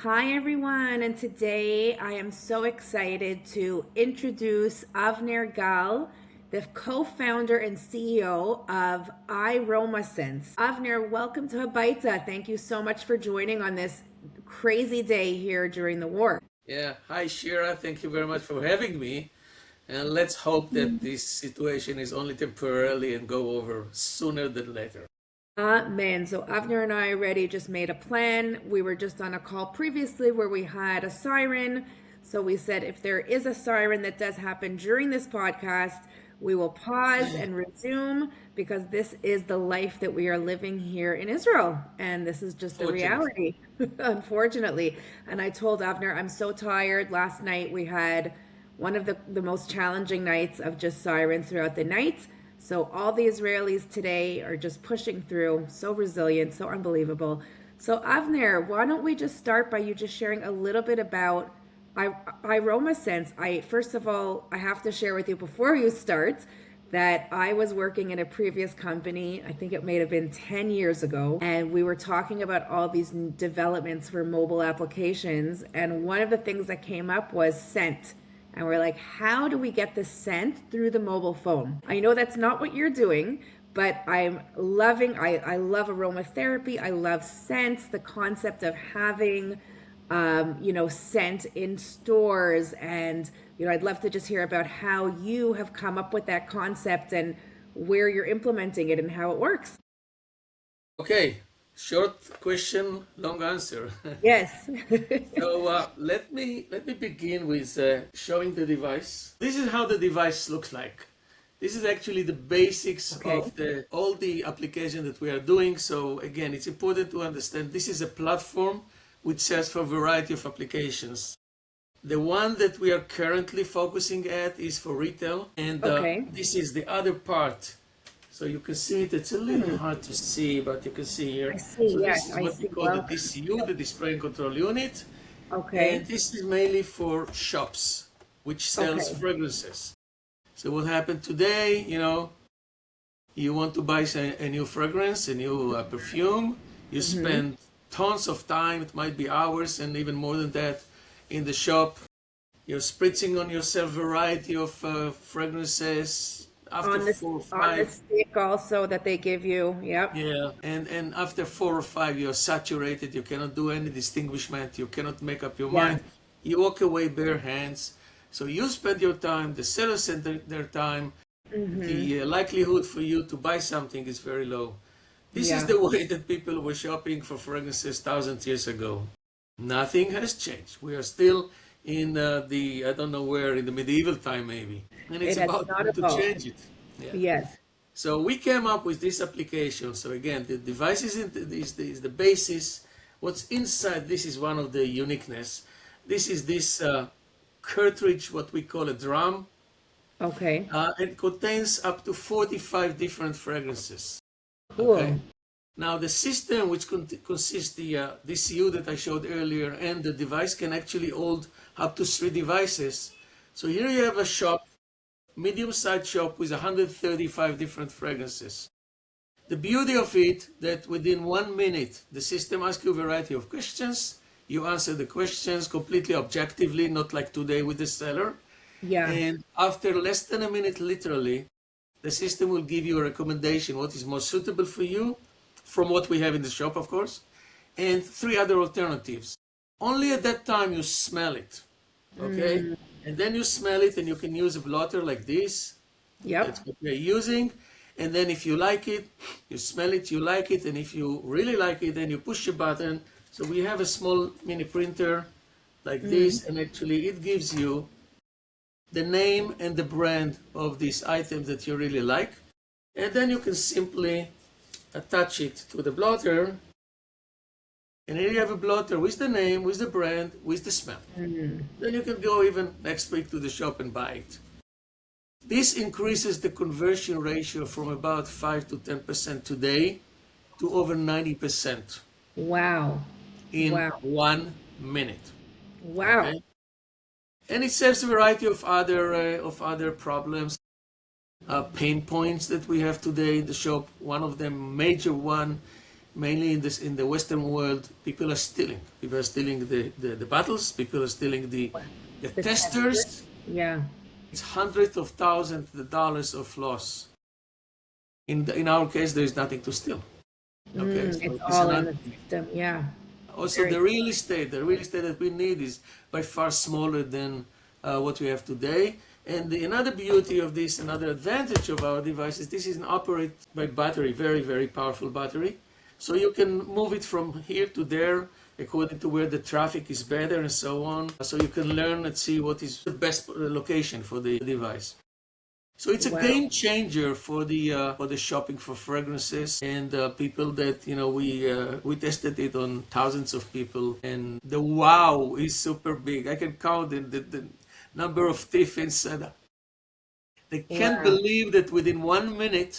Hi, everyone, and today I am so excited to introduce Avner Gal, the co founder and CEO of iRomaScents. Avner, welcome to Habayta. Thank you so much for joining on this crazy day here during the war. Yeah, hi Shira, thank you very much for having me. And let's hope that this situation is only temporarily and go over sooner than later. Man, so Avner and I already just made a plan. We were just on a call previously where we had a siren. So we said if there is a siren that does happen during this podcast, we will pause and resume because this is the life that we are living here in Israel. And this is just the Fortunately. reality, unfortunately. And I told Avner, I'm so tired. Last night we had one of the most challenging nights of just sirens throughout the night. So all the Israelis today are just pushing through, so resilient, so unbelievable. So Avner, why don't we just start by you just sharing a little bit about iRomaScents. First of all, I have to share with you before you start that I was working in a previous company. I think it may have been 10 years ago, and we were talking about all these developments for mobile applications, and one of the things that came up was scent. And we're like, how do we get the scent through the mobile phone? I know that's not what you're doing, but I love aromatherapy. I love scents, the concept of having, scent in stores. And, I'd love to just hear about how you have come up with that concept and where you're implementing it and how it works. Okay, short question, long answer. Yes. So let me begin with showing the device. This is how the device looks like. This is actually the basics Okay. of all the application that we are doing. So again, it's important to understand this is a platform which serves for a variety of applications. The one that we are currently focusing at is for retail, and Okay. this is the other part. So you can see it, it's a little hard to see, but you can see I here. see. So this Yes, is I what we see. call the Welcome. DCU, the display and control unit. Okay. And this is mainly for shops, which sells Okay. fragrances. So what happened today, you want to buy a new fragrance, a new perfume. You Mm-hmm. spend tons of time, it might be hours and even more than that, in the shop. You're spritzing on yourself a variety of fragrances after On this four or on the five. stick also that they give you. Yep. Yeah, and after four or five, you're saturated. You cannot do any distinguishment. You cannot make up your Yeah. mind. You walk away bare hands. So you spend your time. The sellers spend their time. Mm-hmm. The likelihood for you to buy something is very low. This is Yeah. the way that people were shopping for fragrances thousands years ago. Nothing has changed. We are still in I don't know where, in the medieval time maybe. And It it's has about not time to evolved. change it. Yeah. Yes. So we came up with this application. So again, the device is the basis. What's inside this is one of the uniqueness. This is this cartridge, what we call a drum. Okay. It contains up to 45 different fragrances. Okay. Cool. Now the system, which consists the DCU that I showed earlier, and the device can actually hold up to 3 devices. So here you have a shop, medium-sized shop with 135 different fragrances. The beauty of it that within 1 minute the system asks you a variety of questions. You answer the questions completely objectively, not like today with the seller. Yeah. And after less than a minute, literally, the system will give you a recommendation what is more suitable for you from what we have in the shop, of course, and 3 other alternatives. Only at that time you smell it, okay? Mm. And then you smell it and you can use a blotter like this. Yep. That's what we're using. And then if you like it, you smell it, you like it, and if you really like it, then you push a button. So we have a small mini printer like Mm. this, and actually it gives you the name and the brand of this item that you really like. And then you can simply attach it to the blotter. And here you have a blotter with the name, with the brand, with the smell. Mm. Then you can go even next week to the shop and buy it. This increases the conversion ratio from about 5 to 10% today to over 90% Wow. in Wow. 1 minute. Wow. Okay, and it saves a variety of other problems, pain points that we have today in the shop. One of them, major one, mainly in the Western world, people are stealing. People are stealing the bottles. People are stealing the The tester. testers. Yeah. It's hundreds of thousands of dollars of loss. In our case, there is nothing to steal. Okay, so It's it's all in not. the system. Yeah. Also, Very. the real estate that we need is by far smaller than what we have today. And another beauty of this, another advantage of our device is this is an operate by battery, very, very powerful battery. So you can move it from here to there according to where the traffic is better and so on. So you can learn and see what is the best location for the device. So it's a Wow. game changer for the shopping for fragrances and people that we tested it on thousands of people, and the wow is super big. I can count the number of teeth inside. They can't Wow. believe that within 1 minute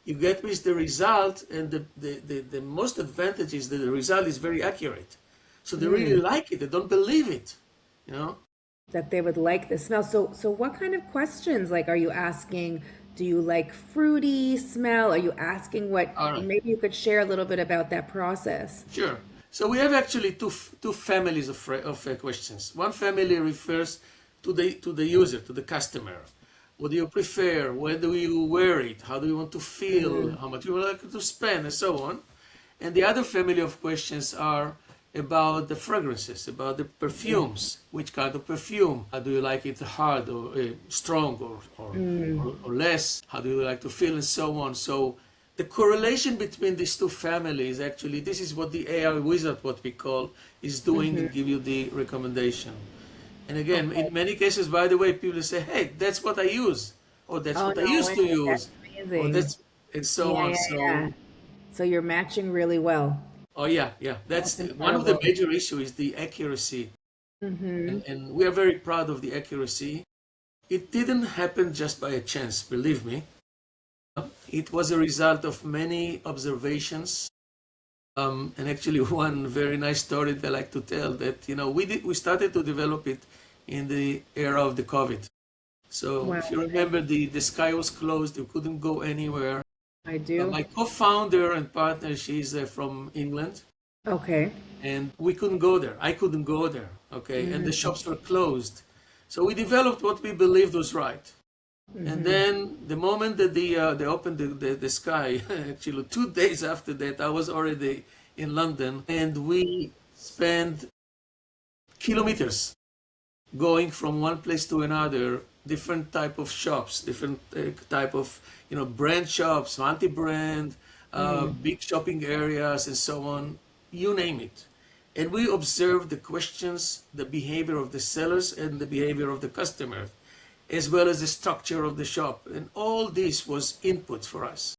you get with the result, and the most advantage is that the result is very accurate. So they really like it. They don't believe it, you know. That they would like the smell. So what kind of questions like are you asking? Do you like fruity smell? Are you asking what? All right. Maybe you could share a little bit about that process. Sure. So we have actually two families of questions. One family refers to the user, to the customer. What do you prefer? When do you wear it? How do you want to feel? How much you would like to spend, and so on. And the other family of questions are about the fragrances, about the perfumes. Which kind of perfume? How do you like it hard or strong or less? How do you like to feel, and so on. So the correlation between these two families, actually, this is what the AI wizard, what we call, is doing to give you the recommendation. And again, in many cases, by the way, people say, hey, that's what I use, or that's Oh what I no used to way. That's use, or amazing. that's, and so Yeah, on. yeah, So, yeah. So you're matching really well. oh yeah, yeah, That's one of the incredible. major issues is the accuracy. And we are very proud of the accuracy. It didn't happen just by a chance, believe me. It was a result of many observations. And actually, one very nice story that I like to tell, that we started to develop it in the era of the COVID. So Wow. if you remember, the sky was closed; you couldn't go anywhere. I do. My co-founder and partner, she's from England, Okay. and we couldn't go there. I couldn't go there. Okay, and the shops were closed. So we developed what we believed was right. And then the moment that they opened the sky, actually 2 days after that, I was already in London, and we spent kilometers going from one place to another, different type of shops, different type of brand shops, multi-brand, big shopping areas, and so on, you name it. And we observed the questions, the behavior of the sellers, and the behavior of the customers, as well as the structure of the shop. And all this was input for us.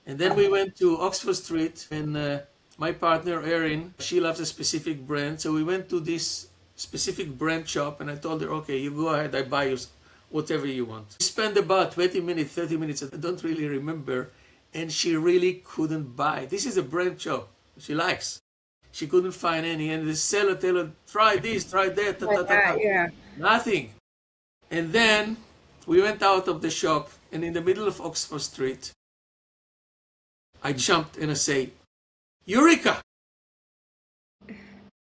And then we went to Oxford Street, and my partner, Erin, she loves a specific brand. So we went to this specific brand shop, and I told her, okay, you go ahead, I buy you whatever you want. We spent about 20 minutes, 30 minutes, I don't really remember, and she really couldn't buy. This is a brand shop she likes. She couldn't find any, and the seller tell her, try this, try that, Like that, yeah. nothing. And then we went out of the shop, and in the middle of Oxford Street, I jumped and I say, Eureka!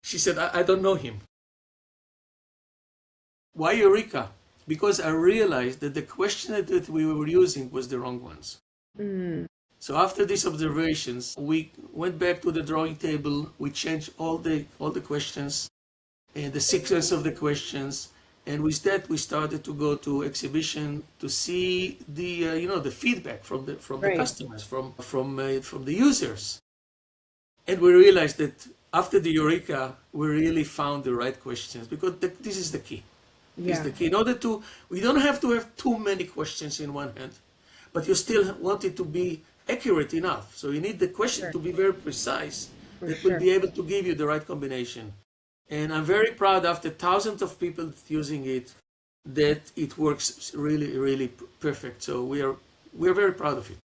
She said, I don't know him. Why Eureka? Because I realized that the question that we were using was the wrong ones. So after these observations, we went back to the drawing table. We changed all the questions and the sequence of the questions. And with that, we started to go to exhibition to see the feedback from the Right. customers, from the users. And we realized that after the Eureka, we really found the right questions, because this is the key. This is the key. In order to, we don't have to have too many questions in one hand, but you still want it to be accurate enough. So you need the question to be very precise, that will be able to give you the right combination. And I'm very proud, after thousands of people using it, that it works really, really perfect. So we're very proud of it.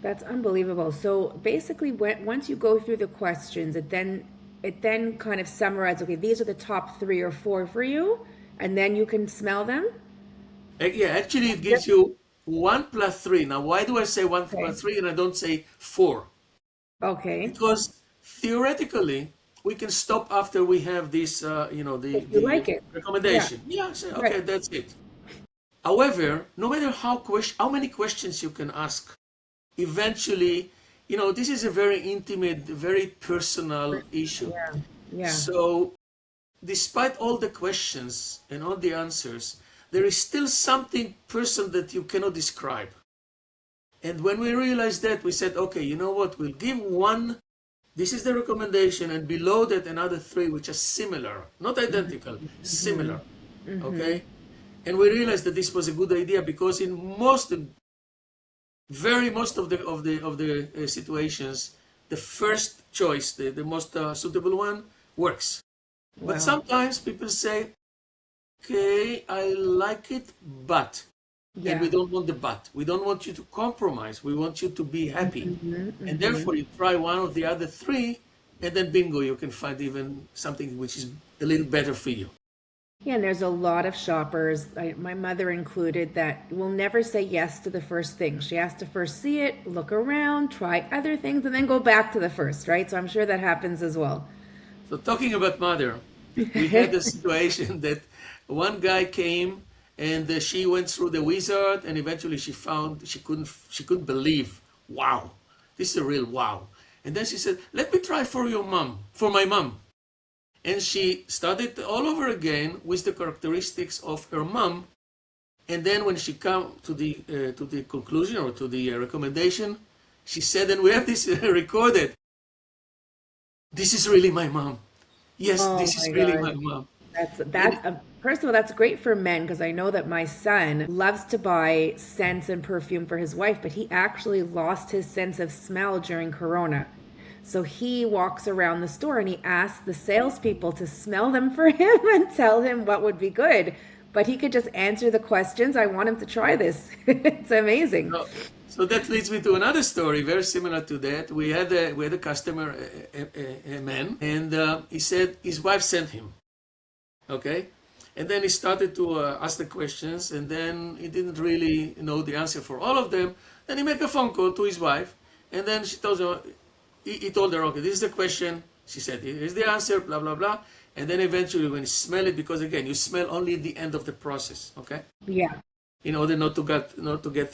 That's unbelievable. So basically, once you go through the questions, it then kind of summarizes. Okay, these are the top 3 or 4 for you, and then you can smell them. Yeah, actually, it gives you 1 plus 3. Now, why do I say 1 plus 3 and I don't say 4? Okay. because theoretically we can stop after we have this, If you the like it. Yeah. recommendation. Yeah, say, okay, Right. that's it. However, no matter how many questions you can ask, eventually, this is a very intimate, very personal issue. Yeah. Yeah. So, despite all the questions and all the answers, there is still something personal that you cannot describe. And when we realized that, we said, okay, you know what? We'll give one. This is the recommendation, and below that, another three, which are similar, not identical, Mm-hmm. similar. Mm-hmm. Okay? And we realized that this was a good idea because in most of the situations, the first choice, the most suitable one, works. But Wow. sometimes people say, okay, I like it, but, and we Yeah. don't want the but. We don't want you to compromise. We want you to be happy. Mm-hmm. And Mm-hmm. therefore, you try one of the other three, and then bingo, you can find even something which is a little better for you. Yeah, and there's a lot of shoppers, my mother included, that will never say yes to the first thing. She has to first see it, look around, try other things, and then go back to the first, right? So I'm sure that happens as well. So talking about mother, we had a situation that one guy came and she went through the wizard, and eventually she couldn't believe, wow, this is a real wow. And then she said, let me try for my mom. And she started all over again with the characteristics of her mom. And then when she came to the conclusion or to the recommendation, she said, and we have this recorded, this is really my mom. Yes, Oh this is my really God. my mom. That's And that. First of all, that's great for men because I know that my son loves to buy scents and perfume for his wife, but he actually lost his sense of smell during Corona. So he walks around the store and he asks the salespeople to smell them for him and tell him what would be good. But he could just answer the questions. I want him to try this. It's amazing. so that leads me to another story very similar to that. We had a customer, a man, and he said his wife sent him. Okay, and then he started to ask the questions, and then he didn't really know the answer for all of them. Then he made a phone call to his wife, and then he told her, okay, this is the question. She said, here's the answer, blah blah blah. And then eventually, when you smell it, because again, you smell only at the end of the process, okay, Yeah. in order not to get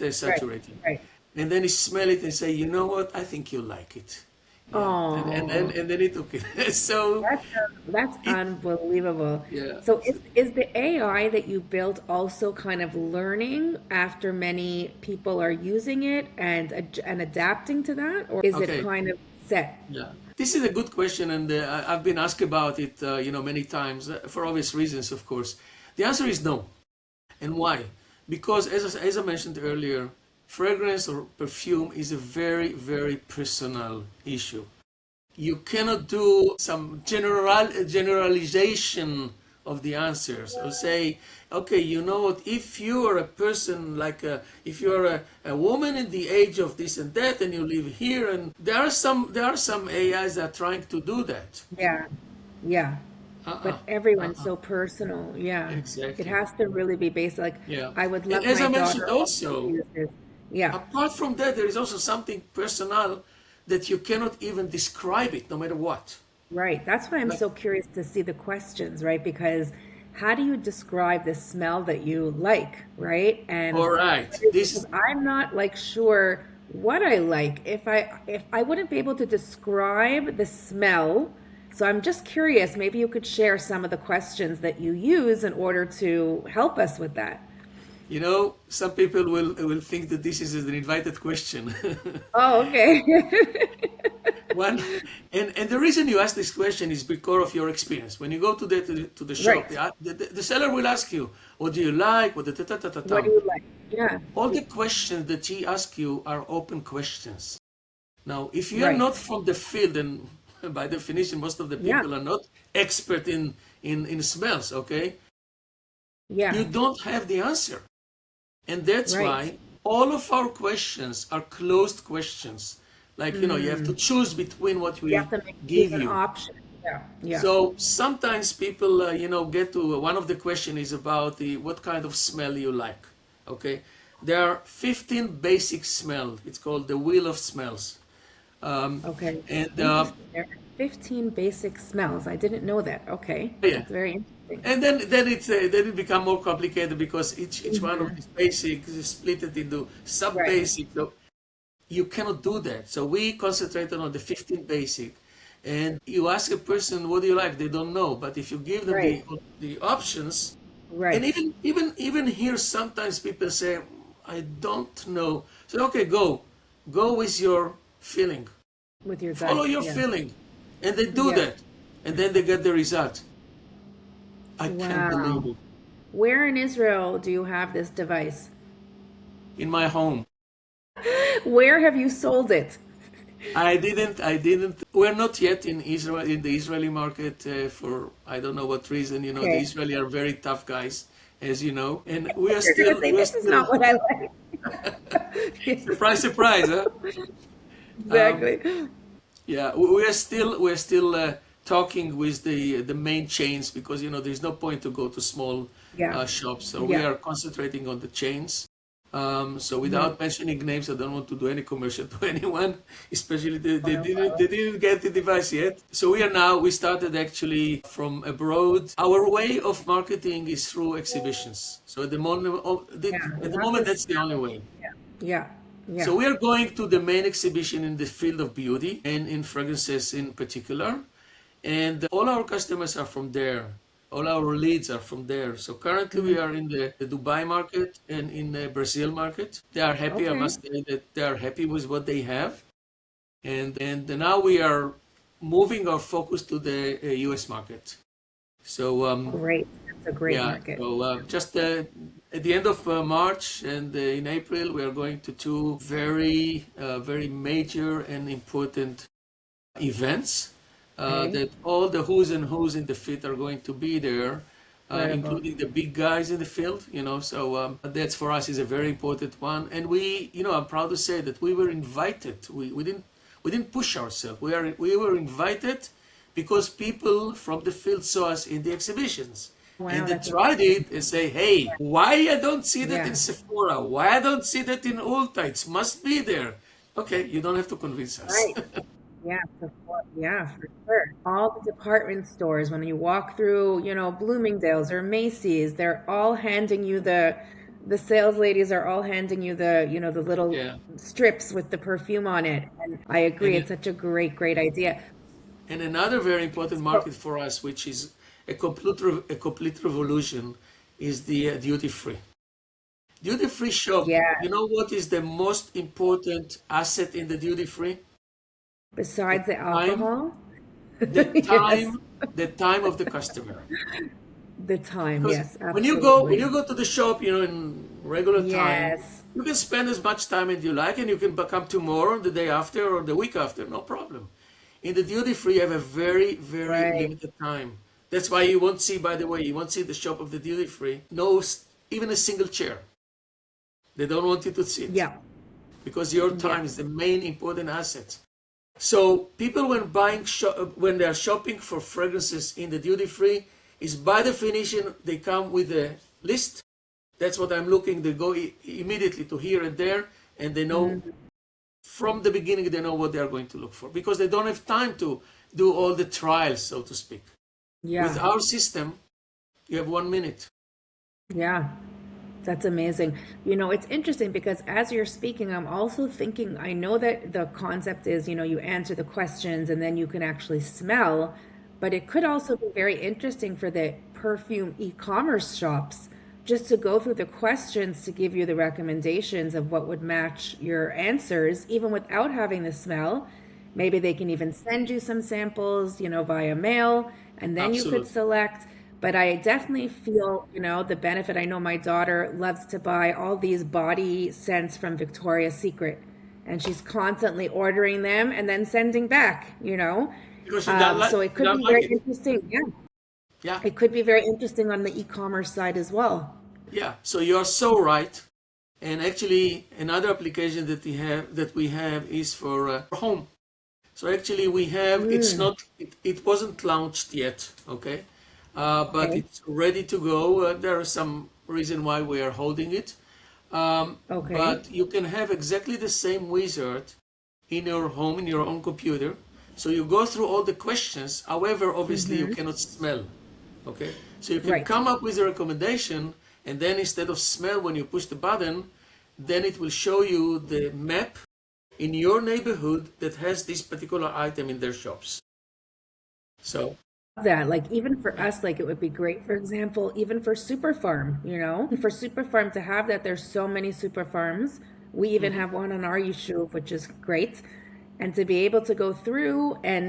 Right. saturated. Right. And then he smell it and say, you know what, I think you like it. Yeah, Oh. and then he took it. So That's it, unbelievable. yeah. So is the AI that you built also kind of learning after many people are using it and adapting to that, or is it Okay. kind of set? Yeah, this is a good question, and I've been asked about it, many times, for obvious reasons, of course. The answer is no. And why? Because, as I mentioned earlier, fragrance or perfume is a very, very personal issue. You cannot do some generalization of the answers or say, okay, you know what, if you are a person like if you are a woman in the age of this and that and you live here, and there are some AIs that are trying to do that. Yeah. Yeah. Uh-uh, But everyone's uh-uh, so personal. Yeah. It exactly. has to really be based like Yeah. I would And love as my I mentioned daughter also to also, use this. Yeah. apart from that, there is also something personal that you cannot even describe it, no matter what. Right. That's why I'm Like, so curious to see the questions, right? Because how do you describe the smell that you like, right? And all right, because this I'm not like sure what I like. If I wouldn't be able to describe the smell, so I'm just curious, maybe you could share some of the questions that you use in order to help us with that. some people will think that this is an invited question. Oh, okay. One, and the reason you ask this question is because of your experience. When you go to the shop, Right. the seller will ask you, "What do you like?" What the ta ta ta ta What do tam. you like? Yeah. All the questions that he asks you are open questions. Now, if you are Right. not from the field, and by definition, most of the Yeah. people are not expert in smells, okay? You Yeah. don't have the answer. And that's Right. why all of our questions are closed questions. Like, you have to Mm. choose between what You we have to choose give an you. option. Yeah. Yeah. So sometimes people, get to one of the question is about the what kind of smell you like. Okay, there are 15 basic smell. It's called the wheel of smells. Okay. And Interesting. There are 15 basic smells. I didn't know that. Okay. yeah, That's very interesting. and then it become more complicated because each one of these basics is split it into sub Right. basics. So you cannot do that. So we concentrated on the 15 basic. And you ask a person, what do you like? They don't know. But if you give them Right. the options, and Right. even here, sometimes people say, I don't know. So okay, go with your feeling. With your Follow gut. your Yeah. feeling, and they do Yeah. that, and then they get the result. I can't believe Wow. it. Where in Israel do you have this device? In my home, Where have you sold it? I didn't. We're not yet in Israel, in the Israeli market, for I don't know what reason. The Okay. Israeli are very tough guys, as you know, and we are You're gonna still, say we are this is still, not what I like. surprise, surprise, huh? Um, Exactly. yeah, we are still talking with the main chains because there's no point to go to small Yeah. shops. So we Yeah. are concentrating on the chains. So Mhm. without mentioning names, I don't want to do any commercial to anyone, especially Oh, they no didn't problem. they didn't get the device yet. So we started actually from abroad. Our way of marketing is through exhibitions. So Yeah. at You the have moment to that's the only sell. way. Yeah. Yeah. So Yeah. we are going to the main exhibition in the field of beauty and in fragrances in particular. And all our customers are from there. All our leads are from there. So currently we Mhm. are in the Dubai market and in the Brazil market. They are happy. I Okay. must say that they are happy with what they have. And now we are moving our focus to the US market. So Great. That's a great yeah, market. so just at the end of March and in April, we are going to two very major and important events Okay. that all the who's and who's in the field are going to be there, Incredible. including the big guys in the field, So that's for us is a very important one. And I'm proud to say that we were invited. We didn't push ourselves. We were invited because people from the field saw us in the exhibitions. And Wow, they that's tried amazing. it and say, hey, why I don't see that in Yeah. Sephora? Why I don't see that in Ulta? It must be there. Okay, you don't have to convince us. Right. Yeah, yeah, for sure. All the department stores, when you walk through, Bloomingdale's or Macy's, they're all handing you the sales ladies are all handing you the little Yeah. strips with the perfume on it. And I agree, And it's such a great, great idea. and another very important So, market for us, which is a complete revolution, is the duty free. Duty free shop. yeah, You know what is the most important asset in the duty free? The besides the time, alcohol, the yes, time, the time of the customer. the time, Because yes, when you absolutely. go to the shop, in regular time, Yes, you can spend as much time as you like, and you can come tomorrow, the day after, or the week after, no problem. In the duty free, you have a very, very right. limited time. That's why you won't see, by the way, you won't see the shop of the duty free, no, even a single chair. They don't want you to sit Yeah, because your yeah. time is the main important asset. So people when they are shopping for fragrances in the duty free, is by definition they come with a list. That's what I'm looking. They go immediately to here and there, and they know Mhm. from the beginning they know what they are going to look for because they don't have time to do all the trials, so to speak. With Yeah, our system, you have 1 minute. yeah. That's amazing. It's interesting because as you're speaking, I'm also thinking, I know that the concept is, you answer the questions and then you can actually smell, but it could also be very interesting for the perfume e-commerce shops just to go through the questions to give you the recommendations of what would match your answers, even without having the smell. Maybe they can even send you some samples, via mail, and then you could Absolutely. select. But I definitely feel, the benefit. I know my daughter loves to buy all these body scents from Victoria's Secret, and she's constantly ordering. And then sending back. Because you don't like So it you could don't be like very it. interesting. Yeah, Yeah. it could be very interesting on the e-commerce side as well. Yeah. So you are so right. And actually, another application that we have is for home. So actually, it's Mm, not, it wasn't launched yet, okay? But okay. it's ready to go. There are some reason why we are holding it. Okay. But you can have exactly the same wizard in your home, in your own computer. So you go through all the questions. However, obviously you cannot smell. Okay? So you can Right. come up with a recommendation, and then instead of smell, when you push the button, then it will show you the map in your neighborhood that has this particular item in their shops. So, That like even for us, like it would be great, for example, even for super farm, for super farm to have that. There's so many super farms. We even have one on our yishuv, which is great. And to be able to go through and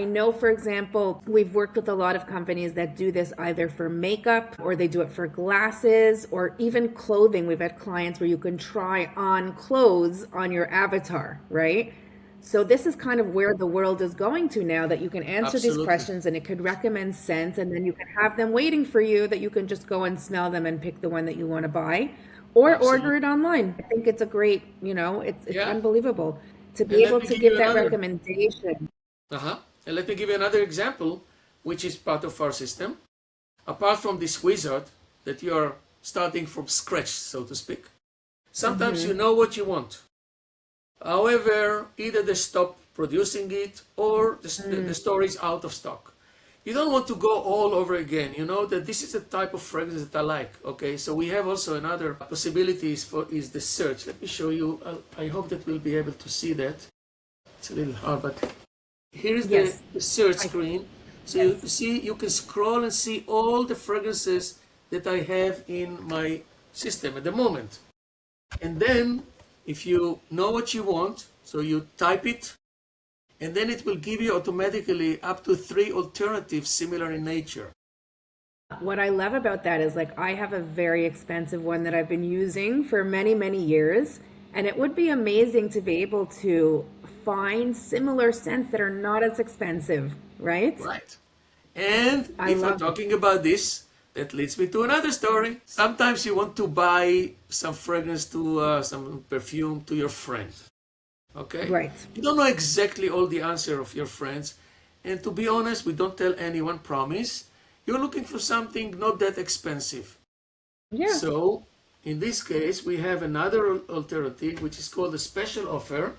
I know, for example, we've worked with a lot of companies that do this either for makeup, or they do it for glasses, or even clothing. We've had clients where you can try on clothes on your avatar, right? So this is kind of where the world is going to now, that you can answer these absolutely. questions and it could recommend scents, and then you can have them waiting for you, that you can just go and smell them and pick the one that you want to buy, or order Absolutely. it online. I think it's a great, it's Yeah. unbelievable to And be let able me to give you give that another. recommendation. Uh-huh. And let me give you another example, which is part of our system. Apart from this wizard that you are starting from scratch, so to speak, sometimes you know what you want. However, either they stop producing it, or the store is out of stock. You don't want to go all over again. You know that this is the type of fragrance that I like. Okay, so we have also another possibilities for is the search. Let me show you. I hope that we'll be able to see that. It's a little hard, but here is Yes. the search I, screen. So yes. you see, you can scroll and see all the fragrances that I have in my system at the moment. And then, if you know what you want, so you type it, and then it will give you automatically up to 3 alternatives similar in nature. What I love about that is, like, I have a very expensive one that I've been using for many, many years, and it would be amazing to be able to find similar scents that are not as expensive, right? Right. And I if I'm love it. talking about this, that leads me to another story. Sometimes you want to buy some fragrance to some perfume to your friend. Okay? Right. You don't know exactly all the answer of your friends. And to be honest, we don't tell anyone, promise. You're looking for something not that expensive. Yeah. So, in this case, we have another alternative, which is called a special offer,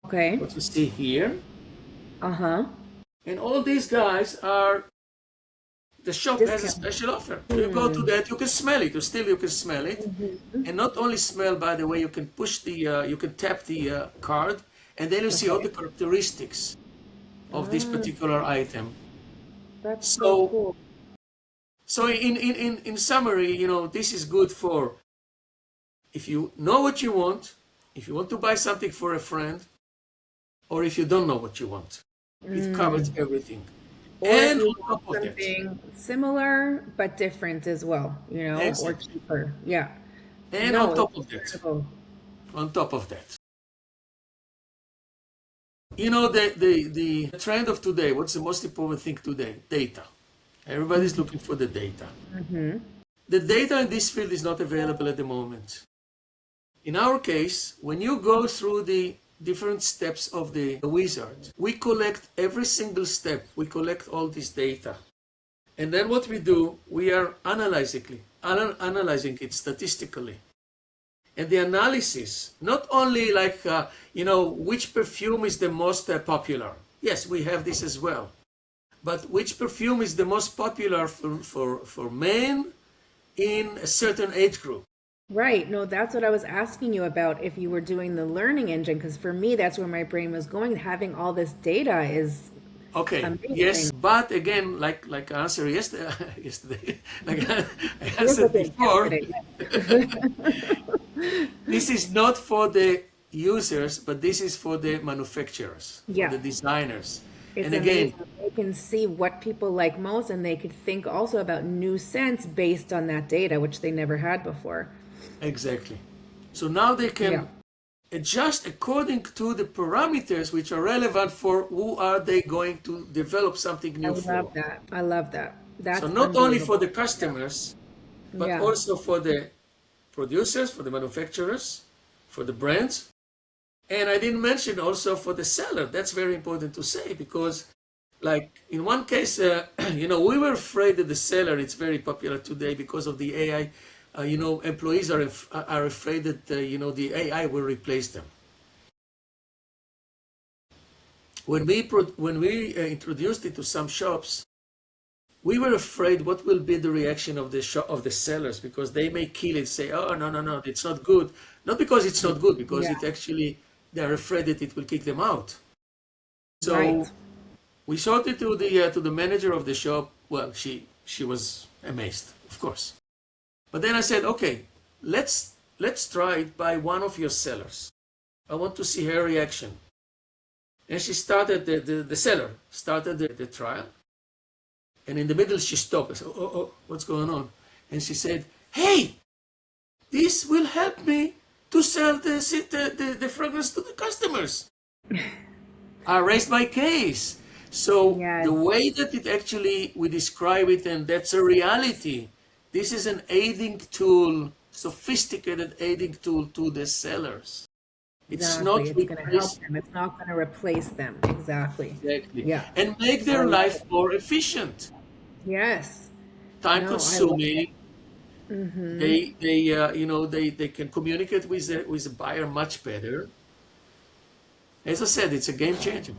Okay. what you see here. Uh-huh. And all these guys are, the shop has a Discount. special offer. So you go to that, you can smell it, you can smell it. And not only smell, by the way, you can push you can tap the card, and then you see all Okay. the characteristics of this Ah, particular item. that's so So, cool. so in summary, this is good for if you know what you want, if you want to buy something for a friend, or if you don't know what you want. It covers everything. Or if And you on want top of that, something similar but different as well, or exactly. cheaper. Yeah. And No, it's incredible. on top of that, the trend of today, what's the most important thing today? Data. Everybody's looking for the data. The data in this field is not available at the moment. In our case, when you go through the different steps of the wizard, we collect every single step. We collect all this data. And then what we do, we are analyzing it statistically. And the analysis, not only like, which perfume is the most popular. Yes, we have this as well. But which perfume is the most popular for men in a certain age group? Right. No, that's what I was asking you about, if you were doing the learning engine, because for me, that's where my brain was going. Having all this data is Okay, yes, amazing. but again, like I answered yesterday, yesterday, like I answered Yesterday, before, yesterday, yes. this is not for the users, but this is for the manufacturers, for Yeah, the designers. it's And again, amazing. They can see what people like most, and they could think also about new scents based on that data, which they never had before. exactly. So now they Yeah, can adjust according to the parameters which are relevant for who are they going to develop something I new love for. that. I love that. So That's not only for unbelievable. the customers, but Yeah. also for the producers, for the manufacturers, for the brands. And I didn't mention also for the seller. That's very important to say, because like in one case, we were afraid that the seller, it's very popular today because of the AI. Employees are afraid that, the AI will replace them. when we introduced it to some shops, we were afraid what will be the reaction of the sellers, because they may kill it, say, oh, no, no, no, it's not good. Not because it's not good, because Yeah. it actually, they're afraid that it will kick them out. Right. So we showed it to the manager of the shop. Well, she was amazed, of course. But then I said, okay, let's try it by one of your sellers. I want to see her reaction. And she started, the seller started the trial. And in the middle, she stopped. I said, oh, what's going on? And she said, hey, this will help me to sell the fragrance to the customers. I raised my case. So Yes. the way that it actually, we describe it, and that's a reality. This is an aiding tool, sophisticated aiding tool to the sellers. It's Exactly. not It's going to help replacing. them. It's not going to replace them. Exactly. Exactly. Yeah. And make I their love life it. more efficient. Yes. Time No, I love it. consuming. They can communicate with the buyer much better. As I said, it's a game changer.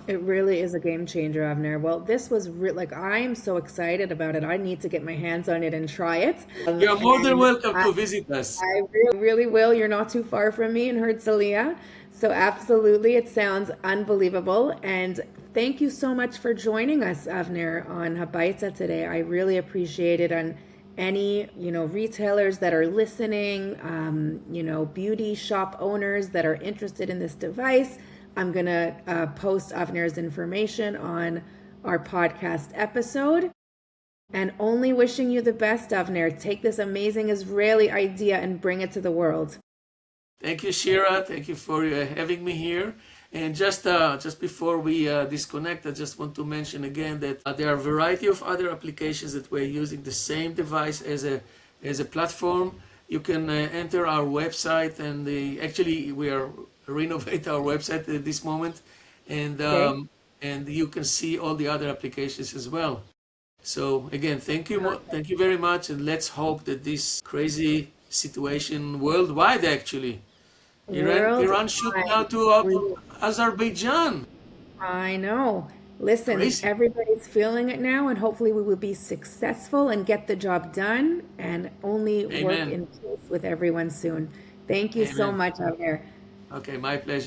It really is a game changer, Avner. Well, this was like I am so excited about it. I need to get my hands on it and try it. You're more than And welcome to visit us. I really will. You're not too far from me in Herzliya. So absolutely, it sounds unbelievable. And thank you so much for joining us, Avner, on Habayta today. I really appreciate it. And any, retailers that are listening, beauty shop owners that are interested in this device, I'm going to post Avner's information on our podcast episode. And only wishing you the best, Avner. Take this amazing Israeli idea and bring it to the world. Thank you, Shira. Thank you for having me here. And just before we disconnect, I just want to mention again that there are a variety of other applications that we're using the same device as a platform. You can enter our website, and actually we are renovate our website at this moment, and Okay? and you can see all the other applications as well. So again, thank you very much, and let's hope that this crazy situation worldwide, actually, Iran shoot now Worldwide. to Azerbaijan. I know. Listen, Crazy. everybody's feeling it now, and hopefully we will be successful and get the job done and only work Amen. in peace with everyone soon. Thank you so Amen. much, Avner. Okay, my pleasure.